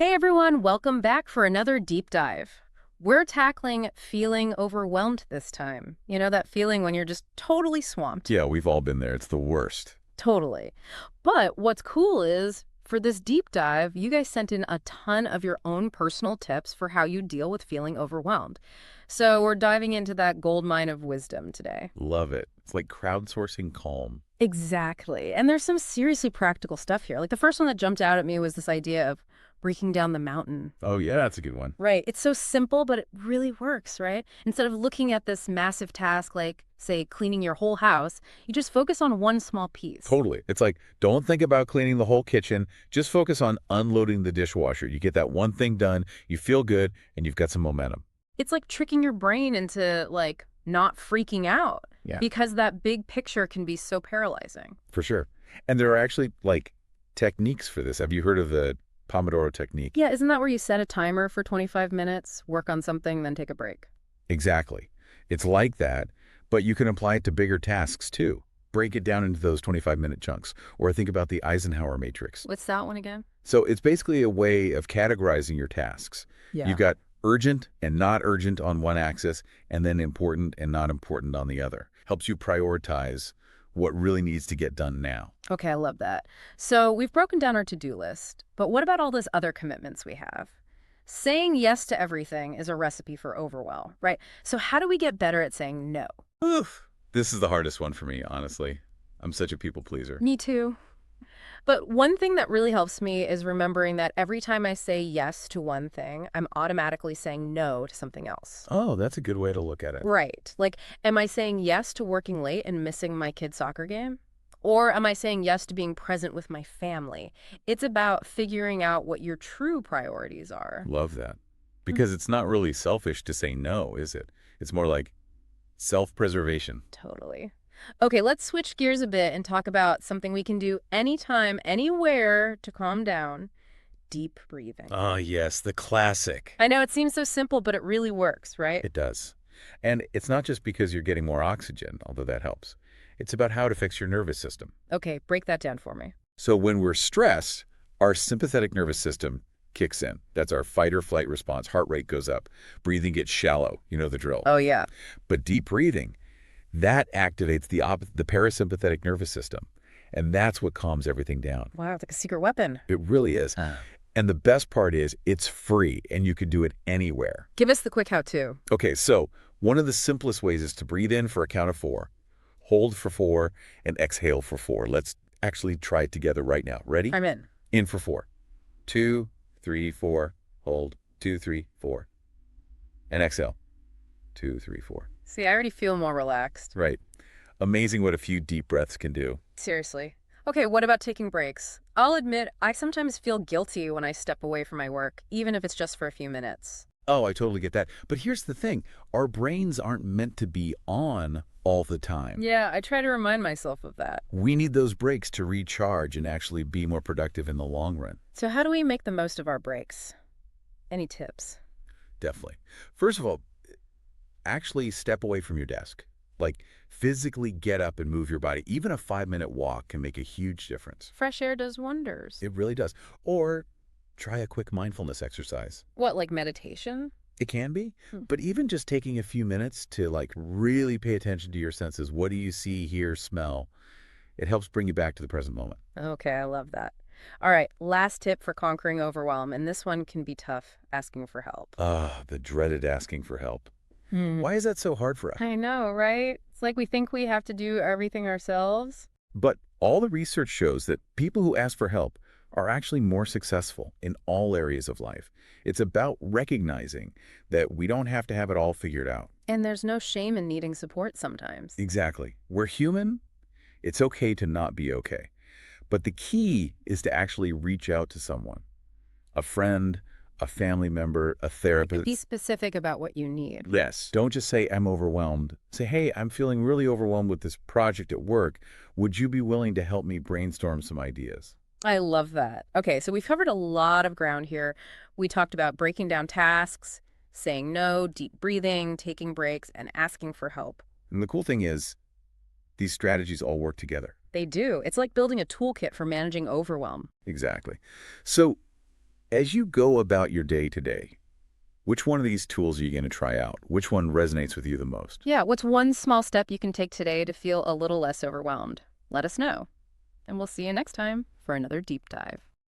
Hey everyone, welcome back for another deep dive. We're tackling feeling overwhelmed this time. You know, that feeling when you're just totally swamped. Yeah, we've all been there. It's the worst. Totally. But what's cool is, for this deep dive, you guys sent in a ton of your own personal tips for how you deal with feeling overwhelmed. So we're diving into that gold mine of wisdom today. Love it. It's like crowdsourcing calm. Exactly. And there's some seriously practical stuff here. Like the first one that jumped out at me was this idea of breaking down the mountain. Oh, yeah, that's a good one. Right. It's so simple, but it really works, right? Instead of looking at this massive task like, say, cleaning your whole house, you just focus on one small piece. Totally. It's like, don't think about cleaning the whole kitchen. Just focus on unloading the dishwasher. You get that one thing done, you feel good, and you've got some momentum. It's like tricking your brain into, like, not freaking out Yeah, because that big picture can be so paralyzing. for sure. And there are actually, like, techniques for this. Have you heard of the Pomodoro technique? Yeah, isn't that where you set a timer for 25 minutes, work on something, then take a break? Exactly. It's like that, but you can apply it to bigger tasks, too. Break it down into those 25-minute chunks. Or think about the Eisenhower matrix. What's that one again? So it's basically a way of categorizing your tasks. Yeah. You've got urgent and not urgent on one axis, and then important and not important on the other. Helps you prioritize what really needs to get done now. Okay, I love that. So we've broken down our to-do list, but what about all those other commitments we have? Saying yes to everything is a recipe for overwhelm, right? So how do we get better at saying no? Oof. This is the hardest one for me, honestly. I'm such a people pleaser. Me too. But one thing that really helps me is remembering that every time I say yes to one thing, I'm automatically saying no to something else. Oh, that's a good way to look at it. Right. Like, am I saying yes to working late and missing my kid's soccer game? Or am I saying yes to being present with my family? It's about figuring out what your true priorities are. Love that. Because it's not really selfish to say no, is it? It's more like self-preservation. Totally. Okay, let's switch gears a bit and talk about something we can do anytime, anywhere to calm down. Deep breathing. Ah, yes, the classic. I know it seems so simple, but it really works, right? It does. And it's not just because you're getting more oxygen, although that helps. It's about how to fix your nervous system. Okay, break that down for me. So when we're stressed, our sympathetic nervous system kicks in. That's our fight or flight response. Heart rate goes up. Breathing gets shallow. You know the drill. Oh, yeah. But deep breathing, that activates the parasympathetic nervous system. And that's what calms everything down. Wow, it's like a secret weapon. It really is. And the best part is it's free and you can do it anywhere. Give us the quick how-to. Okay, so one of the simplest ways is to breathe in for a count of 4, hold for 4, and exhale for 4. Let's actually try it together right now. Ready? I'm in. In for 4. 2, 3, 4. Hold. 2, 3, 4. And exhale. 2, 3, 4. See, I already feel more relaxed. Right. Amazing what a few deep breaths can do. Seriously. Okay, what about taking breaks? I'll admit, I sometimes feel guilty when I step away from my work, even if it's just for a few minutes. Oh, I totally get that. But here's the thing. Our brains aren't meant to be on all the time. Yeah, I try to remind myself of that. We need those breaks to recharge and actually be more productive in the long run. So how do we make the most of our breaks? Any tips? Definitely. First of all, actually step away from your desk. Like physically get up and move your body. Even a 5-minute walk can make a huge difference. Fresh air does wonders. It really does. Or try a quick mindfulness exercise. What, like meditation? It can be, Hmm. but even just taking a few minutes to like really pay attention to your senses. What do you see, hear, smell? It helps bring you back to the present moment. Okay, I love that. All right, last tip for conquering overwhelm, and this one can be tough, asking for help. Ah, the dreaded asking for help. Hmm. Why is that so hard for us? I know, right? It's like we think we have to do everything ourselves. But all the research shows that people who ask for help are actually more successful in all areas of life. It's about recognizing that we don't have to have it all figured out. And there's no shame in needing support sometimes. Exactly. We're human. It's okay to not be okay. But the key is to actually reach out to someone, a friend, a family member, a therapist. Be specific about what you need. Yes. Don't just say, I'm overwhelmed. Say, hey, I'm feeling really overwhelmed with this project at work. Would you be willing to help me brainstorm some ideas? I love that. Okay, so we've covered a lot of ground here. We talked about breaking down tasks, saying no, deep breathing, taking breaks, and asking for help. And the cool thing is, these strategies all work together. They do. It's like building a toolkit for managing overwhelm. Exactly. So As you go about your day today, which one of these tools are you going to try out? Which one resonates with you the most? Yeah, what's one small step you can take today to feel a little less overwhelmed? Let us know. And we'll see you next time for another deep dive.